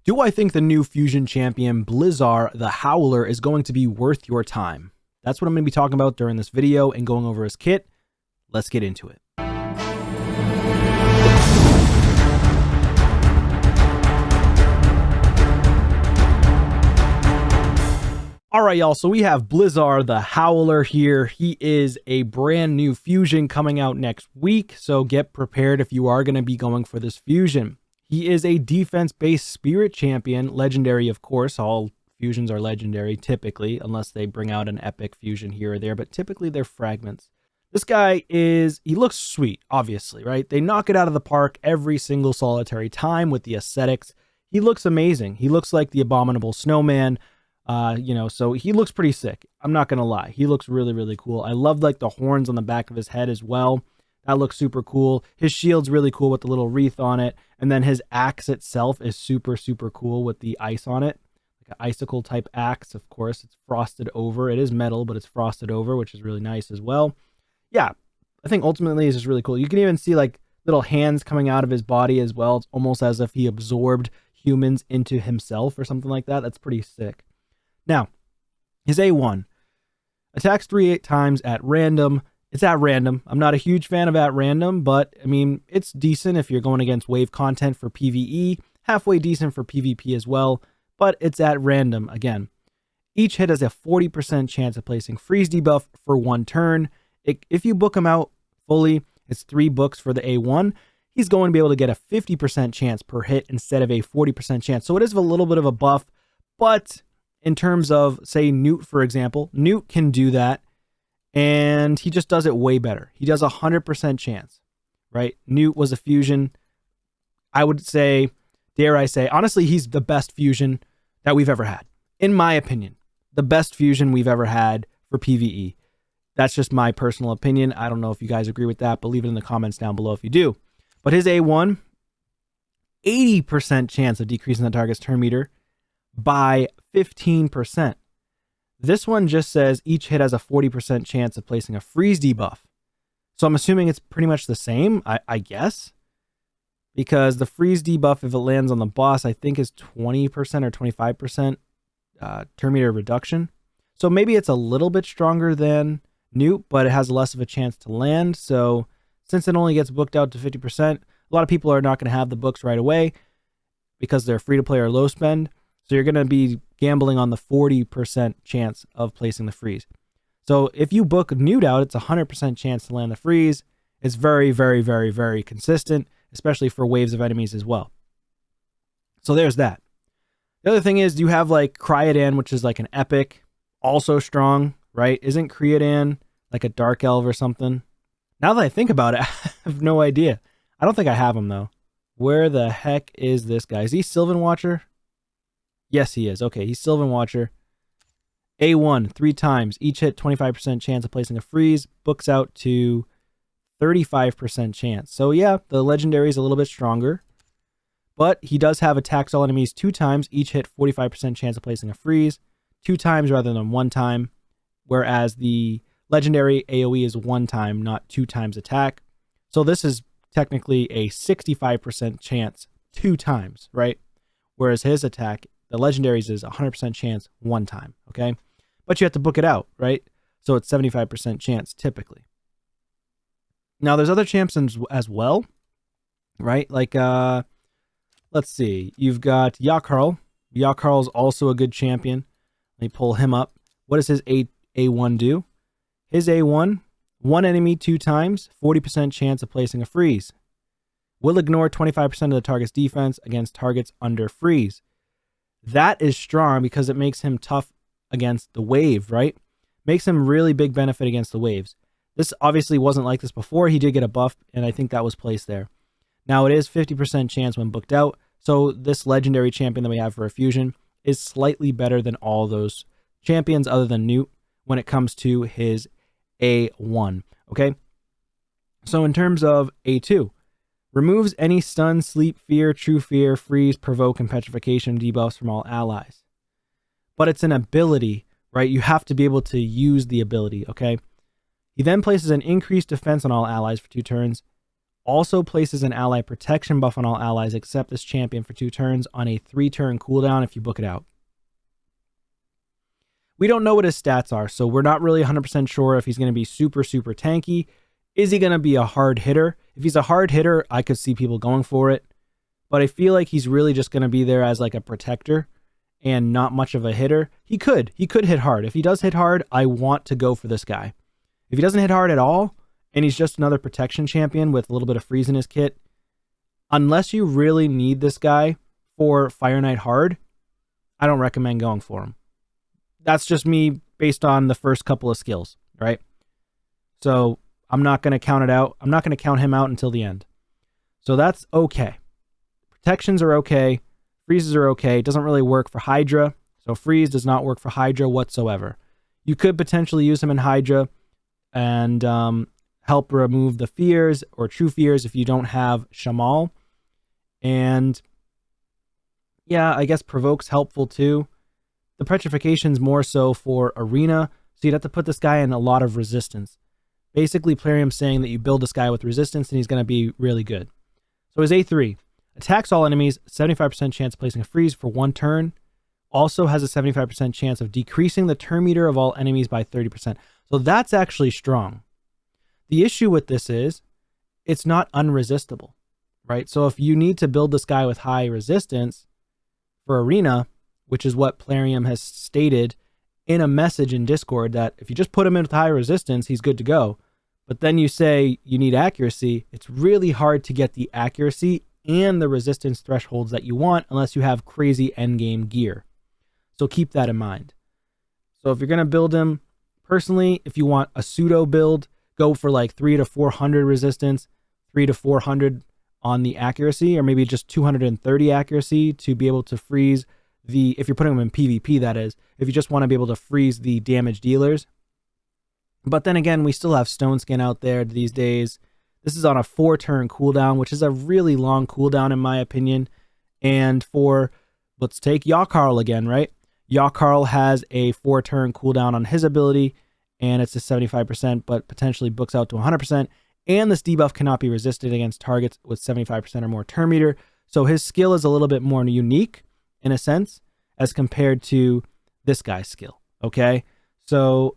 Do I think the new Fusion champion, Blizzard the Howler, is going to be worth your time? That's what I'm going to be talking about during this video and going over his kit. Let's get into it. Alright y'all, so we have Blizzard the Howler here. He is a brand new Fusion coming out next week, so get prepared if you are going to be going for this Fusion. He is a defense-based spirit champion, legendary of course. All fusions are legendary typically, unless they bring out an epic fusion here or there, but typically they're fragments. This guy he looks sweet, obviously, right? They knock it out of the park every single solitary time with the aesthetics. He looks amazing. He looks like the abominable snowman, so he looks pretty sick. I'm not going to lie. He looks really, really cool. I love like the horns on the back of his head as well. That looks super cool. His shield's really cool with the little wreath on it. And then his axe itself is super, super cool with the ice on it. Like an icicle type axe, of course. It's frosted over. It is metal, but it's frosted over, which is really nice as well. Yeah, I think ultimately it's just really cool. You can even see like little hands coming out of his body as well. It's almost as if he absorbed humans into himself or something like that. That's pretty sick. Now, his A1. Attacks 3 times at random. It's at random. I'm not a huge fan of at random, but I mean, it's decent if you're going against wave content for PvE, halfway decent for PvP as well, but it's at random again. Each hit has a 40% chance of placing freeze debuff for one turn. If you book him out fully, it's 3 books for the A1. He's going to be able to get a 50% chance per hit instead of a 40% chance. So it is a little bit of a buff, but in terms of, say, Newt, for example, Newt can do that. And he just does it way better. He does 100% chance, right? Newt was a fusion. I would say, dare I say, honestly, he's the best fusion that we've ever had. In my opinion, the best fusion we've ever had for PvE. That's just my personal opinion. I don't know if you guys agree with that, but leave it in the comments down below if you do. But his A1, 80% chance of decreasing the target's turn meter by 15%. This one just says each hit has a 40% chance of placing a freeze debuff. So I'm assuming it's pretty much the same, I guess. Because the freeze debuff, if it lands on the boss, I think is 20% or 25% turn meter reduction. So maybe it's a little bit stronger than Newt, but it has less of a chance to land. So since it only gets booked out to 50%, a lot of people are not going to have the books right away because they're free to play or low spend. So you're going to be gambling on the 40% chance of placing the freeze. So if you book Newt out, it's a 100% chance to land the freeze. It's very, very, very, very consistent, especially for waves of enemies as well. So there's that. The other thing is you have like Cryodan, which is like an epic, also strong, right? Isn't Cryodan like a dark elf or something? Now that I think about it, I have no idea. I don't think I have him though. Where the heck is this guy? Is he Sylvan Watcher? Yes, he is. Okay, he's Sylvan Watcher. A1, 3 times. Each hit, 25% chance of placing a freeze. Books out to 35% chance. So yeah, the legendary is a little bit stronger. But he does have attacks all enemies 2 times. Each hit, 45% chance of placing a freeze. 2 times rather than 1 time. Whereas the legendary AoE is 1 time, not 2 times attack. So this is technically a 65% chance 2 times, right? Whereas his attack, the legendaries, is 100% chance 1 time, okay? But you have to book it out, right? So it's 75% chance typically. Now there's other champs as well, right? Like, let's see. You've got Yakarl. Yakarl's also a good champion. Let me pull him up. What does his A1 do? His A1, 1 enemy 2 times, 40% chance of placing a freeze. Will ignore 25% of the target's defense against targets under freeze. That is strong because it makes him tough against the wave, right? Makes him really big benefit against the waves. This obviously wasn't like this before. He did get a buff, and I think that was placed there. Now it is 50% chance when booked out, so this legendary champion that we have for a fusion is slightly better than all those champions other than Newt when it comes to his A1, okay? So in terms of A2, removes any stun, sleep, fear, true fear, freeze, provoke, and petrification debuffs from all allies. But it's an ability, right? You have to be able to use the ability, okay? He then places an increased defense on all allies for 2 turns. Also places an ally protection buff on all allies except this champion for 2 turns on a 3-turn cooldown if you book it out. We don't know what his stats are, so we're not really 100% sure if he's going to be super, super tanky. Is he going to be a hard hitter? If he's a hard hitter, I could see people going for it. But I feel like he's really just going to be there as like a protector and not much of a hitter. He could hit hard. If he does hit hard, I want to go for this guy. If he doesn't hit hard at all, and he's just another protection champion with a little bit of freeze in his kit, unless you really need this guy for Fire Knight hard, I don't recommend going for him. That's just me based on the first couple of skills, right? So I'm not going to count it out. I'm not going to count him out until the end. So that's okay. Protections are okay. Freezes are okay. It doesn't really work for Hydra. So freeze does not work for Hydra whatsoever. You could potentially use him in Hydra and help remove the fears or true fears if you don't have Shamal. And yeah, I guess Provoke's helpful too. The Petrification's more so for Arena, so you'd have to put this guy in a lot of resistance. Basically, Plarium's saying that you build this guy with resistance and he's going to be really good. So his A3, attacks all enemies, 75% chance of placing a freeze for 1 turn. Also has a 75% chance of decreasing the turn meter of all enemies by 30%. So that's actually strong. The issue with this is it's not unresistible, right? So if you need to build this guy with high resistance for Arena, which is what Plarium has stated in a message in Discord, that if you just put him in with high resistance, he's good to go. But then you say you need accuracy. It's really hard to get the accuracy and the resistance thresholds that you want unless you have crazy endgame gear. So keep that in mind. So if you're going to build him, personally, if you want a pseudo build, go for like 300 to 400 resistance, 300 to 400 on the accuracy, or maybe just 230 accuracy to be able to freeze if you're putting them in PvP, that is, if you just want to be able to freeze the damage dealers. But then again, we still have Stone Skin out there these days. This is on a 4-turn cooldown, which is a really long cooldown in my opinion. And let's take Yakarl again, right? Yakarl has a 4-turn cooldown on his ability, and it's a 75%, but potentially books out to 100%. And this debuff cannot be resisted against targets with 75% or more turn meter. So his skill is a little bit more unique in a sense as compared to this guy's skill. Okay. So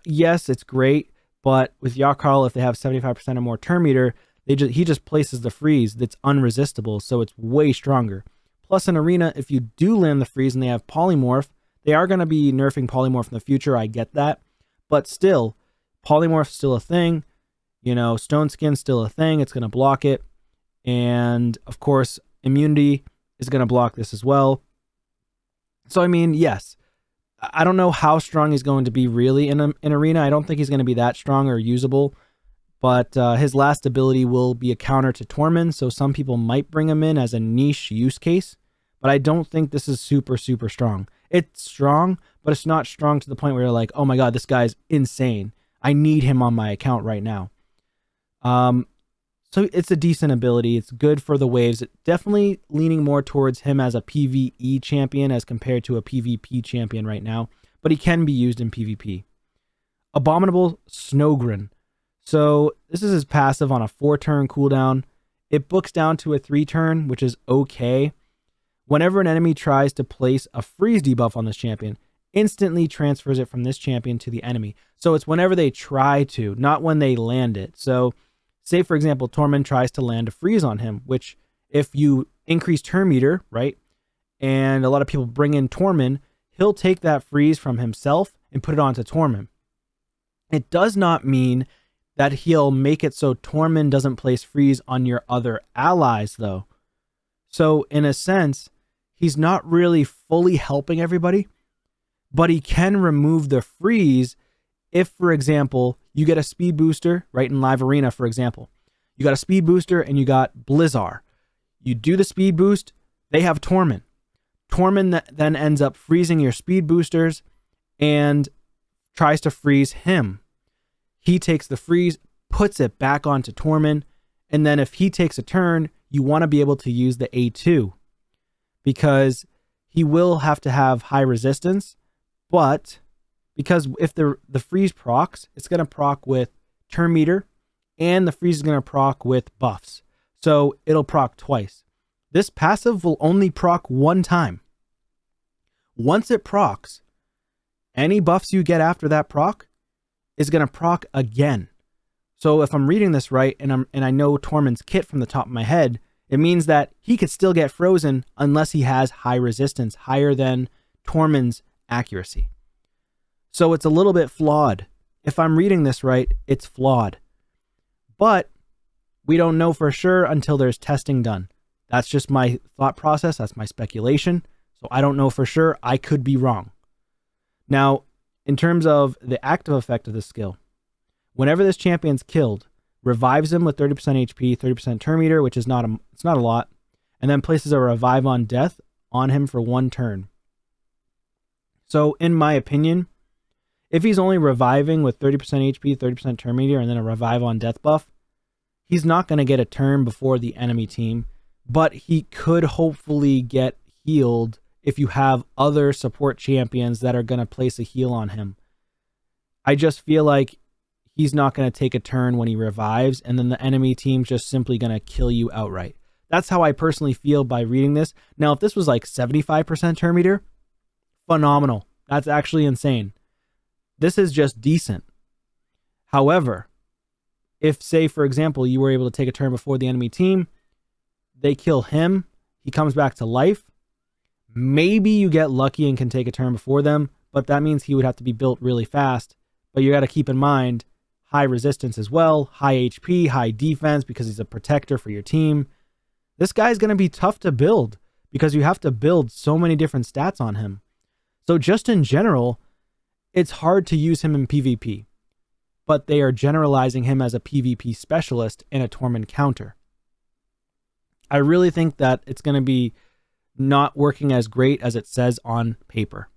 yes, it's great, but with Yakarl, if they have 75% or more turn meter, he just places the freeze that's unresistible. So it's way stronger. Plus in Arena, if you do land the freeze and they have Polymorph, they are going to be nerfing Polymorph in the future. I get that, but still Polymorph's still a thing. You know, Stone Skin's still a thing. It's going to block it. And of course, immunity is going to block this as well. So, I mean, yes, I don't know how strong he's going to be really in Arena. I don't think he's going to be that strong or usable, but his last ability will be a counter to Tormund. So some people might bring him in as a niche use case, but I don't think this is super, super strong. It's strong, but it's not strong to the point where you're like, oh my God, this guy's insane. I need him on my account right now. So it's a decent ability. It's good for the waves. It's definitely leaning more towards him as a PvE champion as compared to a PvP champion right now, but he can be used in PvP. Abominable Snowgren. So this is his passive on a 4-turn cooldown. It books down to a 3-turn, which is okay. Whenever an enemy tries to place a freeze debuff on this champion, instantly transfers it from this champion to the enemy. So it's whenever they try to, not when they land it. So say, for example, Tormund tries to land a freeze on him, which if you increase turn meter, right, and a lot of people bring in Tormund, he'll take that freeze from himself and put it onto Tormund. It does not mean that he'll make it so Tormund doesn't place freeze on your other allies, though. So in a sense, he's not really fully helping everybody, but he can remove the freeze if, for example, you get a speed booster, right, in Live Arena, for example. You got a speed booster and you got Blizzar. You do the speed boost, they have Tormund. Tormund then ends up freezing your speed boosters and tries to freeze him. He takes the freeze, puts it back onto Tormund, and then if he takes a turn, you want to be able to use the A2 because he will have to have high resistance, but because if the freeze procs, it's going to proc with turn meter and the freeze is going to proc with buffs. So it'll proc twice. This passive will only proc one time. Once it procs, any buffs you get after that proc is going to proc again. So if I'm reading this right, and I know Tormund's kit from the top of my head, it means that he could still get frozen unless he has high resistance, higher than Tormund's accuracy. So it's a little bit flawed. If I'm reading this right, it's flawed. But we don't know for sure until there's testing done. That's just my thought process. That's my speculation. So I don't know for sure. I could be wrong. Now, in terms of the active effect of this skill, whenever this champion's killed, revives him with 30% HP, 30% turn meter, which is it's not a lot, and then places a revive on death on him for 1 turn. So in my opinion, if he's only reviving with 30% HP, 30% turn meter, and then a revive on death buff, he's not going to get a turn before the enemy team, but he could hopefully get healed if you have other support champions that are going to place a heal on him. I just feel like he's not going to take a turn when he revives, and then the enemy team's just simply going to kill you outright. That's how I personally feel by reading this. Now, if this was like 75% turn meter, phenomenal. That's actually insane. This is just decent. However, if, say, for example, you were able to take a turn before the enemy team, they kill him, he comes back to life, maybe you get lucky and can take a turn before them, but that means he would have to be built really fast. But you got to keep in mind, high resistance as well, high HP, high defense, because he's a protector for your team. This guy's going to be tough to build because you have to build so many different stats on him. So just in general, it's hard to use him in PvP, but they are generalizing him as a PvP specialist in a Tormund counter. I really think that it's going to be not working as great as it says on paper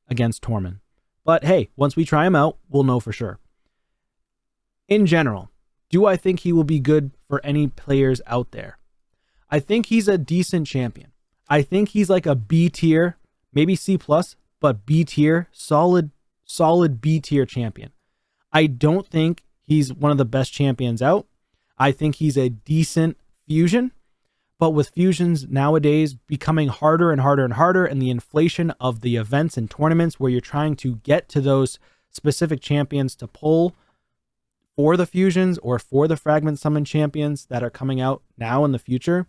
against Tormund. But hey, once we try him out, we'll know for sure. In general, do I think he will be good for any players out there? I think he's a decent champion. I think he's like a B tier, maybe C+, but B tier, solid B tier champion. I don't think he's one of the best champions out. I think he's a decent fusion, but with fusions nowadays becoming harder and harder and harder, and the inflation of the events and tournaments where you're trying to get to those specific champions to pull for the fusions or for the fragment summon champions that are coming out now in the future,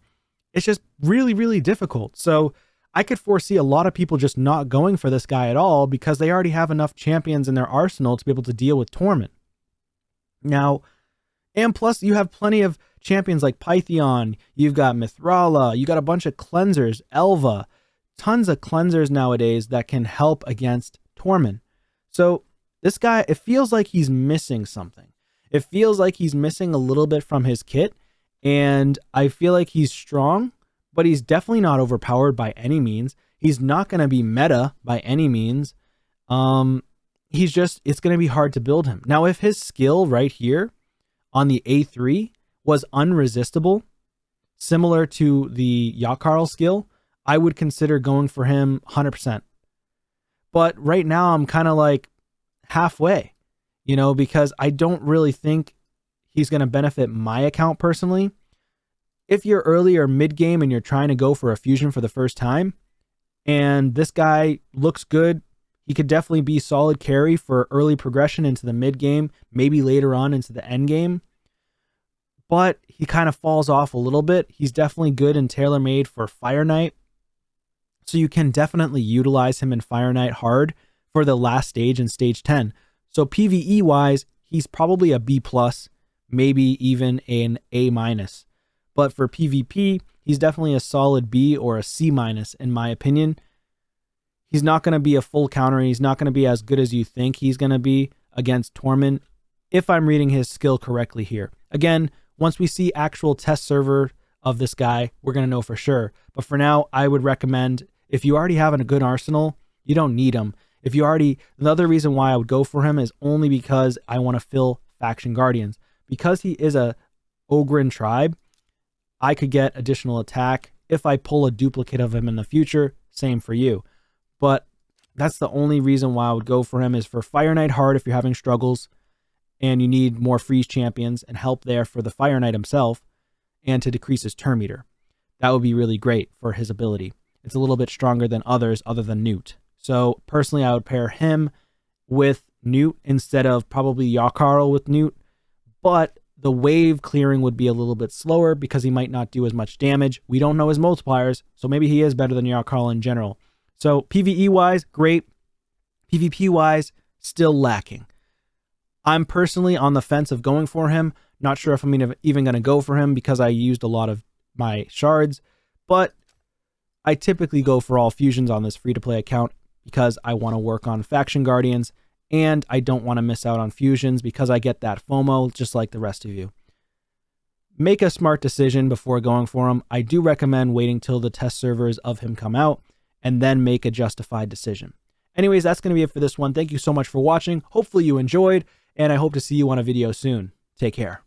it's just really, really difficult. So I could foresee a lot of people just not going for this guy at all because they already have enough champions in their arsenal to be able to deal with Tormund. Now, and plus you have plenty of champions like Pythion, you've got Mithrala, you got a bunch of cleansers, Elva, tons of cleansers nowadays that can help against Tormund. So this guy, it feels like he's missing something. It feels like he's missing a little bit from his kit, and I feel like he's strong, but he's definitely not overpowered by any means. He's not going to be meta by any means. It's going to be hard to build him. Now, if his skill right here on the A3 was unresistible, similar to the Yakarl skill, I would consider going for him 100%. But right now I'm kind of like halfway, because I don't really think he's going to benefit my account personally. If you're early or mid game and you're trying to go for a fusion for the first time, and this guy looks good, he could definitely be solid carry for early progression into the mid game, maybe later on into the end game. But he kind of falls off a little bit. He's definitely good and tailor-made for Fire Knight. So you can definitely utilize him in Fire Knight hard for the last stage in stage 10. So PvE wise, he's probably a B+, maybe even an A-. But for PvP, he's definitely a solid B or a C- in my opinion. He's not going to be a full counter. He's not going to be as good as you think he's going to be against Tormund, if I'm reading his skill correctly here. Again, once we see actual test server of this guy, we're going to know for sure. But for now, I would recommend, if you already have a good arsenal, you don't need him. The other reason why I would go for him is only because I want to fill Faction Guardians. Because he is a Ogryn tribe, I could get additional attack. If I pull a duplicate of him in the future, same for you. But that's the only reason why I would go for him, is for Fire Knight hard if you're having struggles. and you need more freeze champions and help there for the Fire Knight himself and to decrease his turn meter. That would be really great for his ability. It's a little bit stronger than others other than Newt. So personally, I would pair him with Newt instead of probably Yakarl with Newt, but the wave clearing would be a little bit slower because he might not do as much damage. We don't know his multipliers, so maybe he is better than Yakarl in general. So PvE-wise, great. PvP-wise, still lacking. I'm personally on the fence of going for him. Not sure if I'm even going to go for him because I used a lot of my shards, but I typically go for all fusions on this free-to-play account because I want to work on Faction Guardians, and I don't want to miss out on fusions because I get that FOMO just like the rest of you. Make a smart decision before going for him. I do recommend waiting till the test servers of him come out and then make a justified decision. Anyways, that's going to be it for this one. Thank you so much for watching. Hopefully you enjoyed, and I hope to see you on a video soon. Take care.